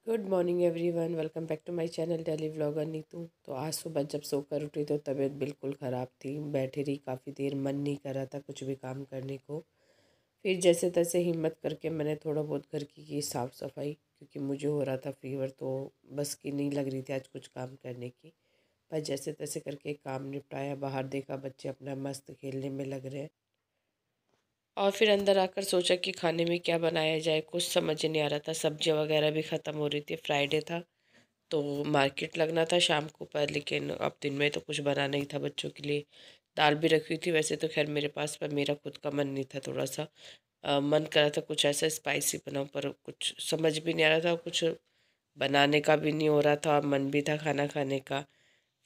Good morning everyone, welcome back to my channel daily vlogger Neetu. तो आज सुबह जब सोकर उठी तो तबीयत बिल्कुल ख़राब थी। बैठी रही काफ़ी देर, मन नहीं कर रहा था कुछ भी काम करने को। फिर जैसे तैसे हिम्मत करके मैंने थोड़ा बहुत घर की साफ़ सफाई, क्योंकि मुझे हो रहा था फीवर, तो बस की नहीं लग रही थी आज कुछ काम करने की। पर जैसे तैसे करके काम निपटाया। बाहर देखा बच्चे अपना मस्त खेलने में लग रहे हैं। और फिर अंदर आकर सोचा कि खाने में क्या बनाया जाए, कुछ समझ नहीं आ रहा था। सब्जियां वगैरह भी ख़त्म हो रही थी, फ्राइडे था तो मार्केट लगना था शाम को। पर लेकिन अब दिन में तो कुछ बना नहीं था बच्चों के लिए। दाल भी रखी थी वैसे तो खैर मेरे पास, पर मेरा खुद का मन नहीं था। थोड़ा सा मन कर रहा था कुछ ऐसा स्पाइसी बनाऊं, पर कुछ समझ भी नहीं आ रहा था, कुछ बनाने का भी नहीं हो रहा था, मन भी था खाना खाने का।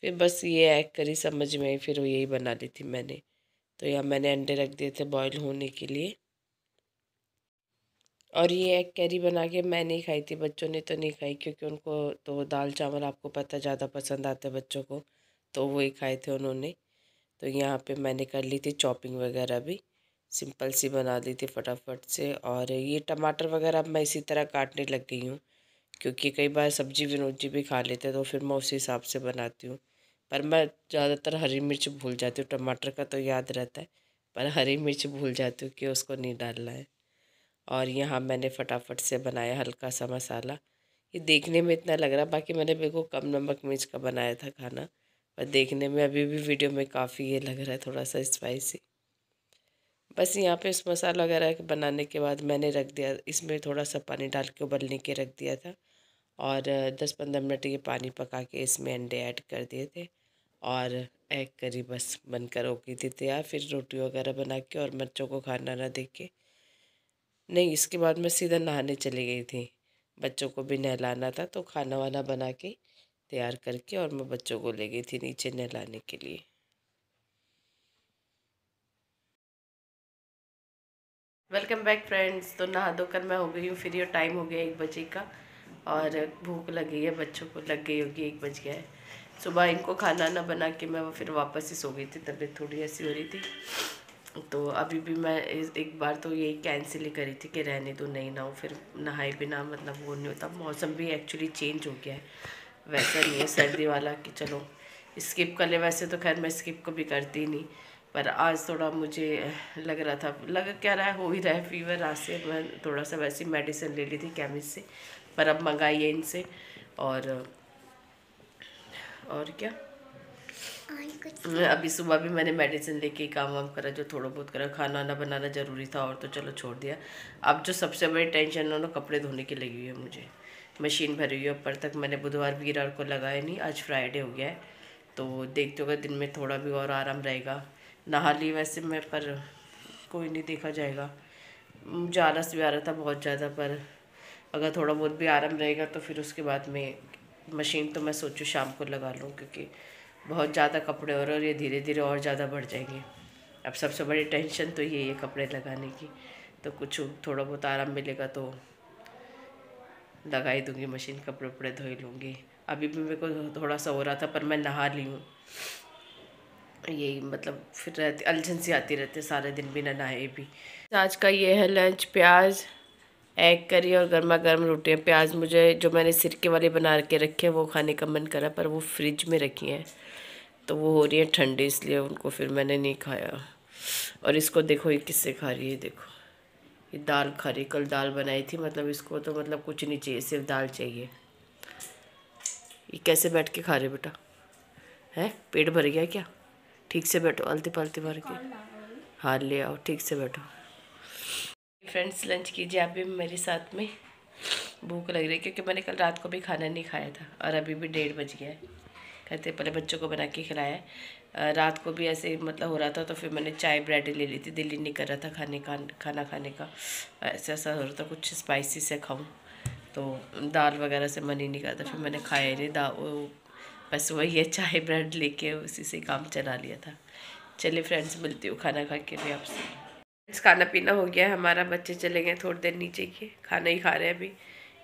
फिर बस ये एग करी समझ में आई, फिर यही बना ली थी मैंने। तो यहाँ मैंने अंडे रख दिए थे बॉईल होने के लिए। और ये एग करी बना के मैं नहीं खाई थी, बच्चों ने तो नहीं खाई, क्योंकि उनको तो दाल चावल आपको पता ज़्यादा पसंद आते हैं बच्चों को, तो वही खाए थे उन्होंने। तो यहाँ पे मैंने कर ली थी चॉपिंग वगैरह भी, सिंपल सी बना दी थी फटाफट से। और ये टमाटर वगैरह अब मैं इसी तरह काटने लग गई हूँ, क्योंकि कई बार सब्जी विनोजी भी खा लेते हैं तो फिर मैं उसी हिसाब से बनाती हूँ। पर मैं ज़्यादातर हरी मिर्च भूल जाती हूँ, टमाटर का तो याद रहता है, पर हरी मिर्च भूल जाती हूँ कि उसको नहीं डालना है। और यहाँ मैंने फटाफट से बनाया हल्का सा मसाला। ये देखने में इतना लग रहा, बाकी मैंने बिल्कुल कम नमक मिर्च का बनाया था खाना, पर देखने में अभी भी वीडियो में काफ़ी ये लग रहा है थोड़ा सा स्पाइसी। बस यहाँ पे इस मसाला वगैरह के बनाने के बाद मैंने रख दिया, इसमें थोड़ा सा पानी डाल के उबलने के रख दिया था। और 10-15 मिनट ये पानी पका के इसमें अंडे ऐड कर दिए थे। और एग करी बस बनकर हो गई थी तैयार। फिर रोटी वगैरह बना के और बच्चों को खाना ना दे के, नहीं इसके बाद मैं सीधा नहाने चली गई थी। बच्चों को भी नहलाना था, तो खाना वाना बना के तैयार करके और मैं बच्चों को ले गई थी नीचे नहलाने के लिए। Welcome back friends. तो नहा धोकर मैं हो गई हूँ फ्री, और टाइम हो गया 1 बजे का। और भूख लगी है, बच्चों को लग गई होगी, 1 बज गया है। सुबह इनको खाना ना बना के मैं फिर वापस ही सो गई थी, तबीयत थोड़ी ऐसी हो रही थी। तो अभी भी मैं एक बार तो यही कैंसिल ही करी थी कि रहने दो, नहीं ना हो, फिर नहाए बिना मतलब वो नहीं होता। मौसम भी एक्चुअली चेंज हो गया है, वैसा नहीं है सर्दी वाला कि चलो स्किप कर ले। वैसे तो खैर मैं स्किप को भी करती ही नहीं, पर आज थोड़ा मुझे लग रहा था, लग क्या रहा है, हो ही रहा है फीवर। आज से मैं थोड़ा सा वैसी मेडिसिन ले ली थी केमिस्ट से, पर अब मंगाई है इनसे। और क्या, अभी सुबह भी मैंने मेडिसिन लेके ही काम वाम करा, जो थोड़ा बहुत करा। खाना वाना बनाना ज़रूरी था और तो चलो छोड़ दिया। अब जो सबसे बड़ी टेंशन है ना, कपड़े धोने की लगी हुई है मुझे। मशीन भरी हुई है ऊपर तक, मैंने बुधवार वीरवार को लगाया नहीं, आज फ्राइडे हो गया है। तो देखते होगा दिन में थोड़ा भी और आराम रहेगा। नहा ली वैसे मैं, पर कोई नहीं, देखा जाएगा। मुझे आलस भी आ रहा था बहुत ज़्यादा, पर अगर थोड़ा बहुत भी आराम रहेगा तो फिर उसके बाद में मशीन तो मैं सोचूं शाम को लगा लूँ, क्योंकि बहुत ज़्यादा कपड़े हो रहे और ये धीरे धीरे और ज़्यादा बढ़ जाएंगे। अब सबसे बड़ी टेंशन तो यही है कपड़े लगाने की। तो कुछ थोड़ा बहुत आराम मिलेगा तो लगा ही दूँगी मशीन, कपड़े वपड़े धो ही लूँगी। अभी भी मेरे को थोड़ा सा हो रहा था, पर मैं नहा ली हूँ। यही मतलब फिर रहती अलझन सी आती रहती है सारे दिन बिना नहाए भी। आज का ये है लंच, प्याज एग करी और गर्मा गर्म रोटियाँ। प्याज मुझे जो मैंने सिरके वाली बना के रखे हैं वो खाने का मन करा, पर वो फ्रिज में रखी हैं तो वो हो रही है ठंडी, इसलिए उनको फिर मैंने नहीं खाया। और इसको देखो ये किससे खा रही है, देखो ये दाल खा रही। कल दाल बनाई थी, मतलब इसको तो मतलब कुछ नहीं चाहिए, सिर्फ दाल चाहिए। ये कैसे बैठ के खा रहे बेटा, है पेट भर गया क्या? ठीक से बैठो, आलती पालती मार के। हाँ ले आओ, ठीक से बैठो। फ्रेंड्स लंच कीजिए आप भी मेरे साथ में। भूख लग रही है क्योंकि मैंने कल रात को भी खाना नहीं खाया था, और अभी भी 1:30 बज गया है। कहते पहले बच्चों को बना के खिलाया है। रात को भी ऐसे मतलब हो रहा था, तो फिर मैंने चाय ब्रेड ले ली थी। दिल ही नहीं कर रहा था खाना खाने का। ऐसा हो रहा था कुछ स्पाइसी से खाऊं, तो दाल वगैरह से मन ही नहीं करता। फिर मैंने खाया ही नहीं बस वही है, चाय ब्रेड लेके उसी से काम चला लिया था। चलिए फ्रेंड्स, मिलती हूँ खाना खा के भी आपसे। खाना पीना हो गया है हमारा, बच्चे चले गए थोड़ी देर नीचे के, खाना ही खा रहे हैं अभी।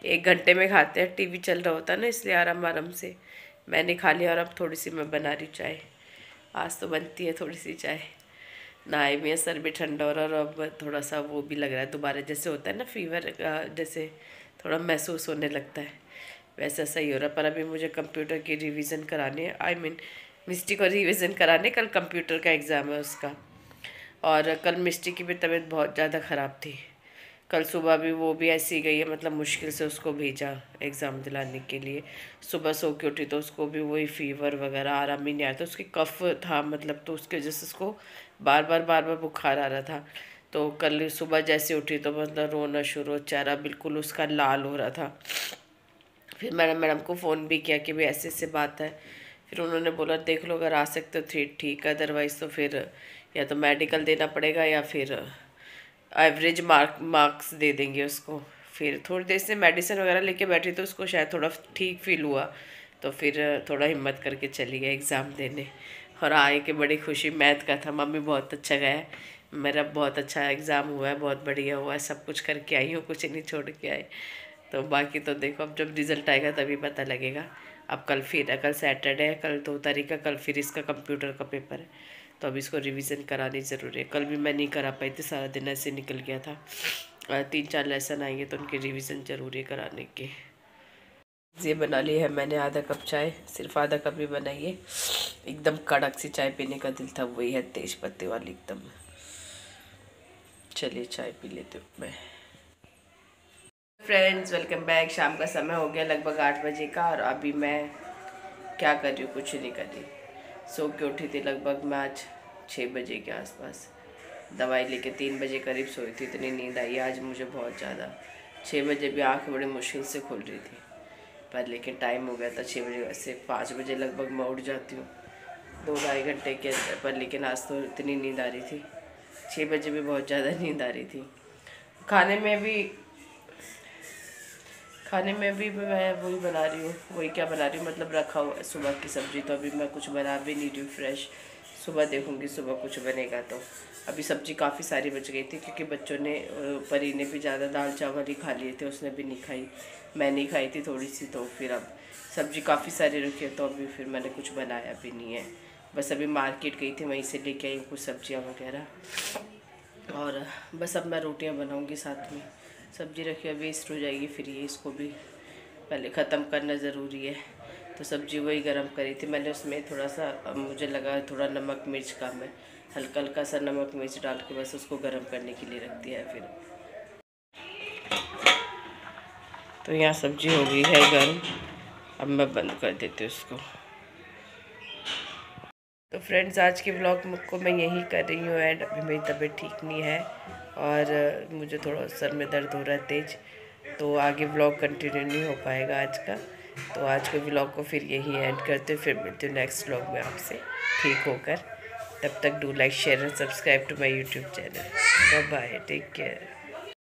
1 घंटे में खाते हैं, टीवी चल रहा होता है ना, इसलिए आराम आराम से मैंने खा लिया। और अब थोड़ी सी मैं बना रही चाय, आज तो बनती है थोड़ी सी चाय। नहाए भी है, सर भी ठंडा हो रहा है, और अब थोड़ा सा वो भी लग रहा है दोबारा, जैसे होता है ना फीवर का, जैसे थोड़ा महसूस होने लगता है, वैसा सही हो रहा। पर अभी मुझे कंप्यूटर की रिवीजन करानी है, आई मीन मिस्टी को रिवीजन कराने, कल कंप्यूटर का एग्ज़ाम है उसका। और कल मिस्टी की भी तबीयत बहुत ज़्यादा ख़राब थी, कल सुबह भी वो भी ऐसी गई है, मतलब मुश्किल से उसको भेजा एग्ज़ाम दिलाने के लिए। सुबह सो के उठी तो उसको भी वही फीवर वगैरह, आराम ही नहीं आया था, उसकी कफ था मतलब, तो उसके वजह से उसको बार बार बुखार आ रहा था। तो कल सुबह जैसे उठी तो मतलब रोना शुरू, चेहरा बिल्कुल उसका लाल हो रहा था। फिर मैंने मैडम को फ़ोन भी किया कि भाई ऐसे ऐसे बात है। फिर उन्होंने बोला देख लो, अगर आ सकते हो ठीक है, अदरवाइज़ तो फिर या तो मेडिकल देना पड़ेगा या फिर एवरेज मार्क्स दे देंगे उसको। फिर थोड़ी देर से मेडिसिन वगैरह लेके बैठी तो उसको शायद थोड़ा ठीक फील हुआ, तो फिर थोड़ा हिम्मत करके चली गई एग्ज़ाम देने। और आए के बड़ी खुशी, मैथ का था, मम्मी बहुत अच्छा गया है, मेरा बहुत अच्छा एग्ज़ाम हुआ है, बहुत बढ़िया हुआ है, सब कुछ करके आई हूँ, कुछ नहीं छोड़ के आए। तो बाकी तो देखो अब जब रिज़ल्ट आएगा तभी पता लगेगा। अब कल फिर है, कल सैटरडे है, कल 2 तारीख का, कल फिर इसका कंप्यूटर का पेपर है, तो अब इसको रिवीजन करानी ज़रूरी है। कल भी मैं नहीं करा पाई थी, सारा दिन ऐसे निकल गया था। 3-4 लेसन आएंगे तो उनकी रिवीजन ज़रूरी है कराने की। ये बना ली है मैंने आधा कप चाय, सिर्फ आधा कप ही बनाई है, एकदम कड़क सी चाय पीने का दिल था, वही है तेज पत्ते वाली एकदम। चलिए चाय पी लेती हूँ मैं। Friends welcome back. शाम का समय हो गया लगभग 8 बजे का, और अभी मैं क्या कर रही हूँ, कुछ नहीं कर रही। सो के उठी थी लगभग मैं आज 6 बजे के आसपास, दवाई लेके 3 बजे करीब सोई थी, इतनी नींद आई आज मुझे बहुत ज़्यादा। 6 बजे भी आँख बड़ी मुश्किल से खुल रही थी, पर लेकिन टाइम हो गया था 6 बजे, वैसे 5 बजे लगभग मैं उठ जाती हूँ 2-2.5 घंटे के अंदर, पर लेकिन आज तो इतनी नींद आ रही थी। 6 बजे भी बहुत ज़्यादा नींद आ रही थी। खाने में भी मैं वही बना रही हूँ, वही क्या बना रही हूँ मतलब रखा हुआ सुबह की सब्ज़ी, तो अभी मैं कुछ बना भी नहीं रही हूँ फ्रेश, सुबह देखूँगी सुबह कुछ बनेगा। तो अभी सब्ज़ी काफ़ी सारी बच गई थी, क्योंकि बच्चों ने परी ने भी ज़्यादा दाल चावल ही खा लिए थे, उसने भी नहीं खाई, मैं नहीं खाई थी थोड़ी सी, तो फिर अब सब्ज़ी काफ़ी सारी रखी है, तो अभी फिर मैंने कुछ बनाया भी नहीं है। बस अभी मार्केट गई थी, वहीं से लेके आई कुछ सब्जियाँ वगैरह, और बस अब मैं रोटियाँ बनाऊँगी साथ में। सब्ज़ी रखी है वेस्ट हो जाएगी, फिर ये इसको भी पहले ख़त्म करना ज़रूरी है। तो सब्ज़ी वही गरम करी थी मैंने, उसमें थोड़ा सा मुझे लगा थोड़ा नमक मिर्च कम है, हल्का हल्का सा नमक मिर्च डाल के बस उसको गरम करने के लिए रख दिया है। फिर तो यहाँ सब्ज़ी हो गई है गर्म, अब मैं बंद कर देती हूँ उसको। तो फ्रेंड्स आज के व्लॉग को मैं यही कर रही हूँ एंड अभी मेरी तबीयत ठीक नहीं है, और मुझे थोड़ा सर में दर्द हो रहा है तेज, तो आगे व्लॉग कंटिन्यू नहीं हो पाएगा आज का। तो आज के व्लॉग को फिर यही एंड करते, फिर मिलते हैं नेक्स्ट व्लॉग में आपसे ठीक होकर। तब तक do like share and subscribe to my YouTube channel. Bye bye, take care.